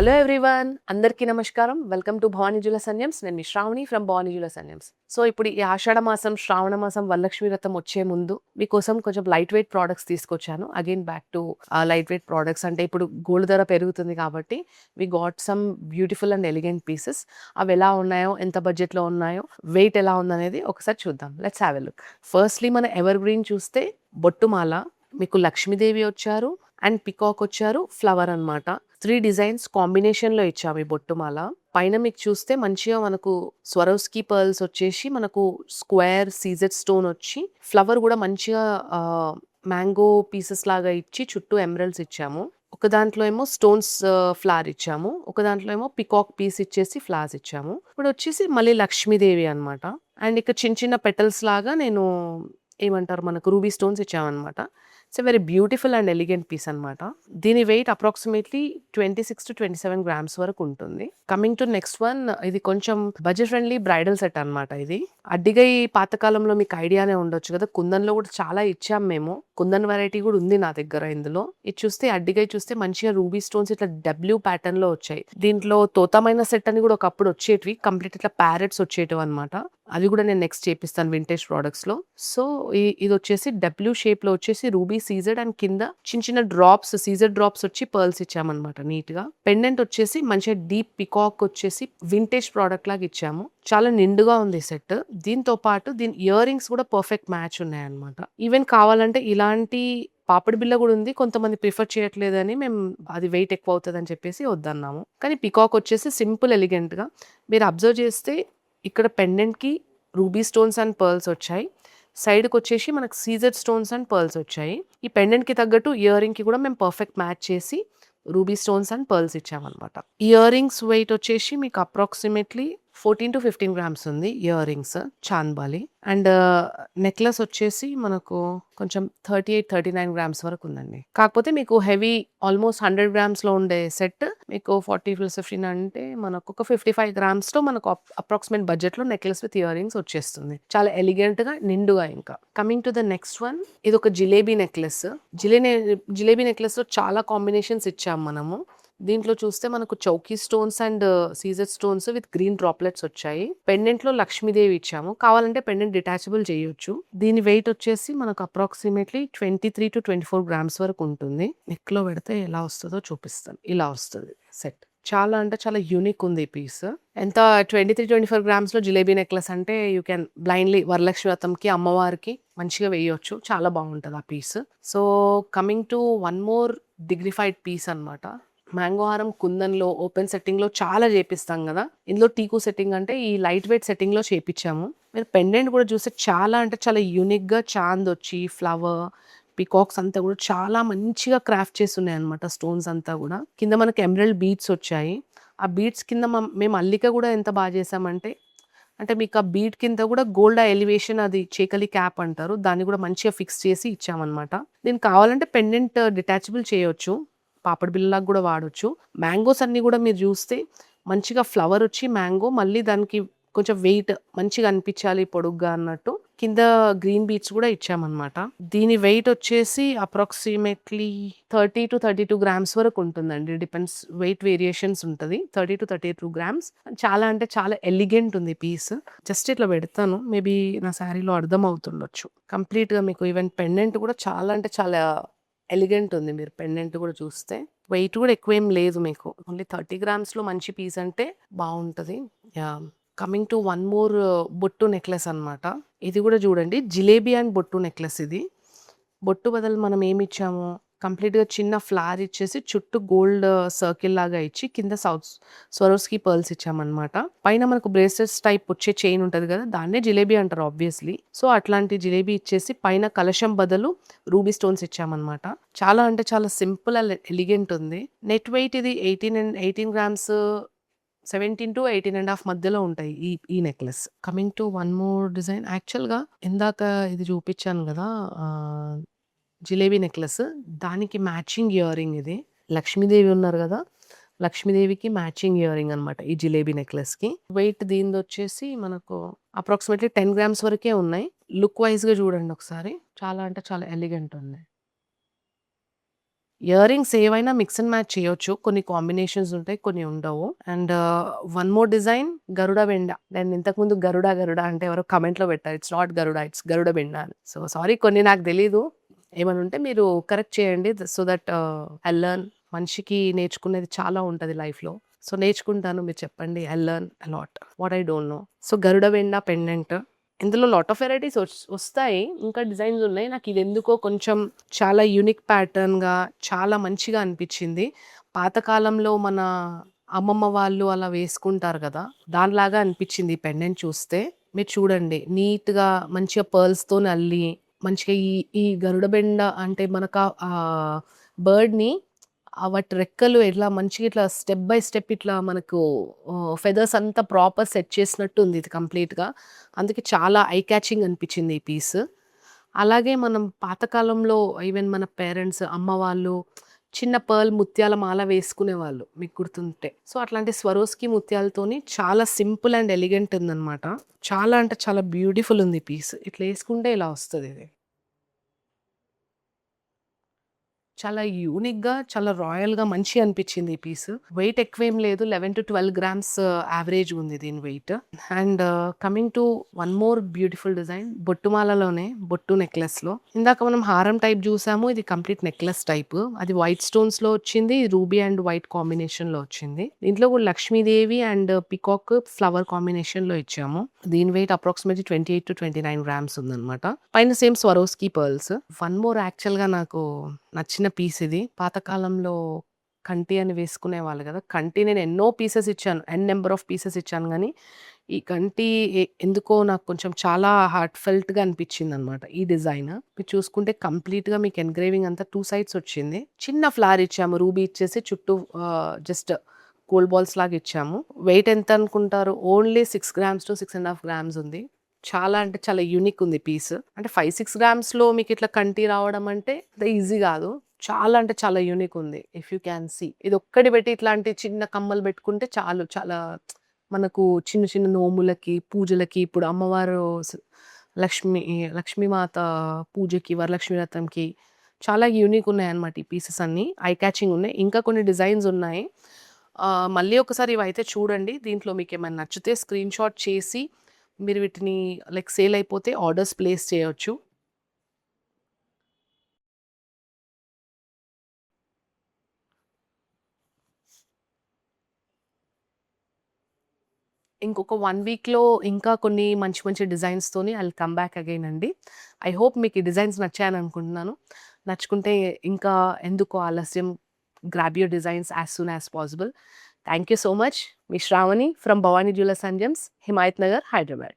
Hello everyone, అందరికీ నమస్కారం. Welcome to Bhavani jewellers and gems. నేను మీ Shravani from Bhavani jewellers and gems. So ఇప్పుడు ఈ ఆషాఢ మాసం, శ్రావణ మాసం, వరలక్ష్మి వ్రతం వచ్చే ముందు మీకోసం కొంచెం లైట్ వెయిట్ ప్రోడక్ట్స్ తీసుకొచ్చాను. Again back to light weight products. అంటే ఇప్పుడు గోల్డ్ ధర పెరుగుతుంది కాబట్టి we got some beautiful and elegant pieces. అవి ఎలా ఉన్నాయో, ఎంత బడ్జెట్లో ఉన్నాయో, వెయిట్ ఎలా ఉందనేది ఒకసారి చూద్దాం. Let's have a look. Firstly మన ఎవర్ గ్రీన్ చూస్తే బొట్టుమాల, మీకు లక్ష్మీదేవి వచ్చారు అండ్ పికాక్ వచ్చారు, ఫ్లవర్ అన్నమాట. 3 డిజైన్స్ కాంబినేషన్లో ఇచ్చాము ఈ బొట్టుమాల. పైన మీకు చూస్తే మంచిగా మనకు స్వరోస్కీ పర్ల్స్ వచ్చేసి మనకు స్క్వేర్ సీజెడ్ స్టోన్ వచ్చి ఫ్లవర్ కూడా మంచిగా మ్యాంగో పీసెస్ లాగా ఇచ్చి చుట్టూ ఎమరల్డ్స్ ఇచ్చాము. ఒక దాంట్లో ఏమో స్టోన్స్ ఫ్లవర్ ఇచ్చాము, ఒక దాంట్లో ఏమో పికాక్ పీస్ ఇచ్చేసి ఫ్లవర్స్ ఇచ్చాము. ఇప్పుడు వచ్చేసి మళ్ళీ లక్ష్మీదేవి అనమాట. అండ్ ఇక్కడ చిన్న చిన్న పెటల్స్ లాగా నేను ఏమంటారు మనకు రూబీ స్టోన్స్ ఇచ్చామన్నమాట. It's a very beautiful and elegant piece అనమాట. దీని వెయిట్ అప్రాక్సిమేట్లీ 26 to 27 గ్రామ్స్ వరకు ఉంటుంది. కమింగ్ టు నెక్స్ట్ వన్, ఇది కొంచెం బడ్జెట్ ఫ్రెండ్లీ బ్రైడల్ సెట్ అనమాట. ఇది అడ్డిగై పాతకాలంలో మీకు ఐడియానే ఉండొచ్చు కదా, కుందన్లో కూడా చాలా ఇచ్చాం మేము. కుందన్ వెరైటీ కూడా ఉంది నా దగ్గర. ఇందులో ఇది చూస్తే అడ్డిగై చూస్తే మంచిగా రూబీ స్టోన్స్ ఇట్లా డబ్ల్యూ ప్యాటర్న్ లో వచ్చాయి. దీంట్లో తోతమైన సెట్ అని కూడా ఒకప్పుడు వచ్చేటివి, కంప్లీట్ ఇట్లా ప్యారెట్స్ వచ్చేటివి అనమాట. అది కూడా నేను నెక్స్ట్ చేపిస్తాను వింటేజ్ ప్రోడక్ట్స్ లో. సో ఇది వచ్చేసి డబ్ల్యూ షేప్ లో వచ్చేసి రూబీ సీజెడ్ అండ్ కింద చిన్న చిన్న డ్రాప్స్, సీజెడ్ డ్రాప్స్ వచ్చి పర్ల్స్ ఇచ్చామన్నమాట నీట్ గా. పెండెంట్ వచ్చేసి మంచిగా డీప్ పికాక్ వచ్చేసి వింటేజ్ ప్రోడక్ట్ లాగా ఇచ్చాము. చాలా నిండుగా ఉంది సెట్. దీంతో పాటు దీని ఇయర్ రింగ్స్ కూడా పర్ఫెక్ట్ మ్యాచ్ ఉన్నాయన్నమాట. ఈవెన్ కావాలంటే ఇలాంటి పాపడి బిల్ల కూడా ఉంది. కొంతమంది ప్రిఫర్ చేయట్లేదని మేము అది వెయిట్ ఎక్కువ అవుతుంది అని చెప్పేసి వద్దన్నాము. కానీ పికాక్ వచ్చేసి సింపుల్ ఎలిగెంట్ గా మీరు అబ్జర్వ్ చేస్తే ఇక్కడ పెండెంట్ కి రూబీ స్టోన్స్ అండ్ పర్ల్స్ వచ్చాయి. సైడ్కి వచ్చేసి మనకు సీజెడ్ స్టోన్స్ అండ్ పర్ల్స్ వచ్చాయి. ఈ పెండెంట్ కి తగ్గట్టు ఇయర్ రింగ్ కి కూడా మేము పర్ఫెక్ట్ మ్యాచ్ చేసి రూబీ స్టోన్స్ అండ్ పర్ల్స్ ఇచ్చామన్నమాట. ఇయర్ రింగ్స్ వెయిట్ వచ్చేసి మీకు అప్రాక్సిమేట్లీ 14 to 15 గ్రామ్స్ ఉంది earrings, Chandbali. And necklace వచ్చేసి మనకు కొంచెం 38-39 గ్రామ్స్ వరకు ఉందండి. కాకపోతే మీకు హెవీ ఆల్మోస్ట్ 100 గ్రామ్స్ లో ఉండే సెట్ మీకు 40-15 అంటే మనకు ఒక 55 గ్రామ్స్ లో మనకు అప్రాక్సిమేట్ బడ్జెట్ లో నెక్లెస్ విత్ ఇయర్ రింగ్స్ వచ్చేస్తుంది. చాలా ఎలిగెంట్ గా నిండుగా. ఇంకా coming to the next one, ఇది ఒక జిలేబీ నెక్లెస్. జిలేబీ నెక్లెస్ లో చాలా కాంబినేషన్స్ ఇచ్చాము మనము. దీంట్లో చూస్తే మనకు Chowki stones and CZ stones with green droplets వచ్చాయి. పెండెంట్ లో లక్ష్మీదేవి ఇచ్చాము. కావాలంటే పెండెంట్ డిటాచబుల్ చేయొచ్చు. దీని వెయిట్ వచ్చేసి మనకు అప్రాక్సిమేట్లీ 23 to 24 గ్రామ్స్ వరకు ఉంటుంది. నెక్ లో పెడితే ఎలా వస్తుందో చూపిస్తాను. ఇలా వస్తుంది సెట్. చాలా అంటే చాలా యూనిక్ ఉంది ఈ పీస్. ఎంత 23-24 గ్రామ్స్ లో జిలేబీ నెక్లెస్ అంటే యూ కెన్ బ్లైండ్లీ వరలక్ష్మి వ్రతంకి అమ్మవారికి మంచిగా వేయొచ్చు. చాలా బాగుంటుంది ఆ piece. So coming to one more dignified piece అనమాట. మ్యాంగో హారం కుందన్లో ఓపెన్ సెట్టింగ్ లో చాలా చేపిస్తాం కదా, ఇందులో టీకు సెట్టింగ్ అంటే ఈ లైట్ వెయిట్ సెట్టింగ్ లో చేపించాము. మీరు పెండెంట్ కూడా చూస్తే చాలా అంటే చాలా యూనిక్ గా చాంద్ వచ్చి ఫ్లవర్ పికాక్స్ అంతా కూడా చాలా మంచిగా క్రాఫ్ట్ చేసి ఉన్నాయి అనమాట. స్టోన్స్ అంతా కూడా కింద మనకి ఎమరల్డ్ బీడ్స్ వచ్చాయి. ఆ బీడ్స్ కింద మేము అల్లిక కూడా ఎంత బాగా చేసామంటే, అంటే మీకు ఆ బీడ్ కింద కూడా గోల్డ్ ఎలివేషన్, అది చేకలి క్యాప్ అంటారు, దాన్ని కూడా మంచిగా ఫిక్స్ చేసి ఇచ్చామన్నమాట. దీనికి కావాలంటే పెండెంట్ డిటాచబుల్ చేయొచ్చు, పాపడి బిల్లలాగా కూడా వాడొచ్చు. మ్యాంగోస్ అన్ని కూడా మీరు చూస్తే మంచిగా ఫ్లవర్ వచ్చి మ్యాంగో, మళ్ళీ దానికి కొంచెం వెయిట్ మంచిగా అనిపించాలి పొడుగ్గా అన్నట్టు కింద గ్రీన్ బీట్స్ కూడా ఇచ్చామన్నమాట. దీని వెయిట్ వచ్చేసి అప్రాక్సిమేట్లీ 30 to 32 గ్రామ్స్ వరకు ఉంటుందండి. డిపెండ్స్, వెయిట్ వేరియేషన్స్ ఉంటుంది. 30 to 32 గ్రామ్స్. చాలా అంటే చాలా ఎలిగెంట్ ఉంది పీస్. జస్ట్ ఇట్లా పెడతాను, మేబీ నా శారీలో అర్థం అవుతుండొచ్చు. కంప్లీట్ గా మీకు ఈవెన్ పెండెంట్ కూడా చాలా అంటే చాలా ఎలిగెంట్ ఉంది. మీరు పెండెంట్ కూడా చూస్తే వెయిట్ కూడా ఎక్కువ ఏం లేదు మీకు. ఓన్లీ 30 గ్రామ్స్ లో మంచి పీస్ అంటే బాగుంటది. Yeah, coming to one more బొట్టు నెక్లెస్ అనమాట. ఇది కూడా చూడండి, జిలేబీ అండ్ బొట్టు నెక్లెస్. ఇది బొట్టు బదులు మనం ఏమి ఇచ్చాము, కంప్లీట్ గా చిన్న ఫ్లవర్ ఇచ్చేసి చుట్టూ గోల్డ్ సర్కిల్ లాగా ఇచ్చి కింద స్వరోస్కీ పర్ల్స్ ఇచ్చామన్నమాట. పైన మనకు బ్రేస్లెట్స్ టైప్ వచ్చే చైన్ ఉంటది కదా, దాన్నే జిలేబీ అంటారు ఆబ్వియస్లీ. సో అట్లాంటి జిలేబీ ఇచ్చేసి పైన కలశం బదులు రూబీ స్టోన్స్ ఇచ్చామన్నమాట. చాలా అంటే చాలా సింపుల్ అండ్ ఎలిగెంట్ ఉంది. నెట్ వెయిట్ ఇది 18 గ్రామ్స్, 17 to 18.5 మధ్యలో ఉంటాయి ఈ necklace. Coming to one more design. యాక్చువల్గా ఇందాక ఇది చూపించాను కదా జిలేబీ నెక్లెస్, దానికి మ్యాచింగ్ ఇయర్ రింగ్ ఇది. లక్ష్మీదేవి ఉన్నారు కదా, లక్ష్మీదేవికి మ్యాచింగ్ ఇయర్ రింగ్ అనమాట ఈ జిలేబీ నెక్లెస్ కి. వెయిట్ దీనిది వచ్చేసి మనకు అప్రాక్సిమేట్లీ 10 గ్రామ్స్ వరకే ఉన్నాయి. లుక్ వైజ్ గా చూడండి ఒకసారి, చాలా అంటే చాలా ఎలిగెంట్ ఉంది. ఇయర్ రింగ్స్ ఏవైనా మిక్స్ అండ్ మ్యాచ్ చేయొచ్చు. కొన్ని కాంబినేషన్స్ ఉంటాయి, కొన్ని ఉండవు. అండ్ వన్ మోర్ డిజైన్ గరుడ బెండ. నేను ఇంతకుముందు గరుడ అంటే ఎవరో కామెంట్‌లో పెట్టారు. ఇట్స్ నాట్ గరుడ, ఇట్స్ గరుడ బెండ అని. సో, సారీ కొన్ని నాకు తెలీదు. ఏమైనా ఉంటే మీరు కరెక్ట్ చేయండి. So that I learn. మనిషికి నేర్చుకునేది చాలా ఉంటది లైఫ్‌లో. సో, నేర్చుకుంటాను. మీరు చెప్పండి. I learn a lot. What I don't know. So, Garuda బెండ పెండెంట్. ఇందులో లాట్ ఆఫ్ వెరైటీస్ వస్తాయి. ఇంకా డిజైన్స్ ఉన్నాయి. నాకు ఇది ఎందుకో కొంచెం చాలా యూనిక్ ప్యాటర్న్‌గా చాలా మంచిగా అనిపించింది. పాతకాలంలో మన అమ్మమ్మ వాళ్ళు అలా వేసుకుంటారు కదా! దానిలాగా అనిపించింది ఈ పెండెంట్ చూస్తే. మీరు చూడండి నీట్‌గా మంచిగా పర్ల్స్‌తోని అల్లి మంచిగా ఈ ఈ గరుడ బెండ అంటే మనకు బర్డ్‌ని వాటి రెక్కలు ఎట్లా మంచిగా ఇట్లా స్టెప్ బై స్టెప్ ఇట్లా మనకు ఫెదర్స్ అంతా ప్రాపర్ సెట్ చేసినట్టు ఉంది ఇది కంప్లీట్‌గా. అందుకే చాలా ఐ క్యాచింగ్ అనిపించింది ఈ పీస్. అలాగే మనం పాతకాలంలో ఈవెన్ మన పేరెంట్స్, అమ్మ వాళ్ళు చిన్న పర్ల్ ముత్యాల మాల వేసుకునేవాళ్ళు మీకు గుర్తుంటే. సో, అట్లాంటి స్వరోస్కి ముత్యాలతోని చాలా సింపుల్ అండ్ ఎలిగెంట్ ఉందనమాట. చాలా అంటే చాలా బ్యూటిఫుల్ ఉంది ఈ పీస్. ఇట్లా వేసుకుంటే ఇలా వస్తదిది. చాలా యూనిక్‌గా, చాలా రాయల్‌గా మంచిగా అనిపించింది ఈ పీస్. వెయిట్ ఎక్కువేం లేదు. 11-12 గ్రామ్స్ యావరేజ్ ఉంది దీని weight. And coming to one more beautiful design బొట్టుమాలలోనే బొట్టు నెక్లెస్‌లో. ఇందాక మనం హారం టైప్ చూసాము. ఇది కంప్లీట్ నెక్లెస్ టైప్. అది వైట్ స్టోన్స్‌లో వచ్చింది. రూబీ అండ్ వైట్ కాంబినేషన్‌లో వచ్చింది. దీంట్లో కూడా లక్ష్మీదేవి అండ్ పీకాక్ ఫ్లవర్ కాంబినేషన్‌లో ఇచ్చాము. దీని వెయిట్ అప్రాక్సిమేట్‌లీ 28-29 గ్రామ్స్ ఉందన్నమాట. పైన same Swarovski pearls. One more యాక్చువల్‌గా నాకు నచ్చిన పీస్ ఇది. పాతకాలంలో కంటి అని వేసుకునేవాళ్ళు గదా! కంటి నేను ఎన్నో పీసెస్ ఇచ్చాను. నంబర్ ఆఫ్ పీసెస్ ఇచ్చాను గానీ, ఈ కంటి ఎందుకో నాకు కొంచెం చాలా హార్ట్ ఫెల్ట్‌గా అనిపించిందనమాట ఈ డిజైన్. మీరు చూసుకుంటే కంప్లీట్‌గా మీకు ఎంగ్రేవింగ్ అంతా 2 సైడ్స్ వచ్చింది. చిన్న ఫ్లవర్ ఇచ్చాము. రూబీ ఇచ్చేసి చుట్టూ జస్ట్ గోల్డ్ బాల్స్ లాగా ఇచ్చాము. వెయిట్ ఎంత అనుకుంటారు? ఓన్లీ 6 గ్రామ్స్ టు 6½ గ్రామ్స్ ఉంది. చాలా అంటే చాలా యూనిక్ ఉంది పీస్. అంటే 5, 6 గ్రామ్స్‌లో మీకు ఇట్లా కంటి రావడం అంటే అంత ఈజీ గాదు. చాలా అంటే చాలా యూనిక్ ఉంది. If you can see. ఇదొక్కటి పెట్టి ఇట్లాంటి చిన్న కమ్మలు పెట్టుకుంటే చాలు. చాలా మనకు చిన్న చిన్న నోములకి, పూజలకి ఇప్పుడు అమ్మవారు లక్ష్మి లక్ష్మీమాత పూజకి, వరలక్ష్మి వ్రతంకి చాలా యూనిక్ ఉన్నాయన్నమాట ఈ పీసెస్ అన్నీ. ఐ క్యాచింగ్ ఉన్నాయి. ఇంకా కొన్ని డిజైన్స్ ఉన్నాయి. మళ్ళీ ఒకసారి ఇవైతే చూడండి. దీంట్లో మీకేమైనా నచ్చితే స్క్రీన్‌షాట్ చేసి మీరు వీటిని లైక్ సేల్ అయిపోతే ఆర్డర్స్ ప్లేస్ చేయొచ్చు. ఇంకొక 1 వీక్‌లో ఇంకా కొన్ని మంచి మంచి డిజైన్స్‌తోని I will come back again అండి. ఐ హోప్ మీకు ఈ డిజైన్స్ నచ్చాయని అనుకుంటున్నాను. నచ్చుకుంటే ఇంకా ఎందుకు ఆలస్యం grab your designs as soon as possible. Thank you so much. మీ Shravani from Bhavani jewellers and gems, Himayat Nagar, Hyderabad.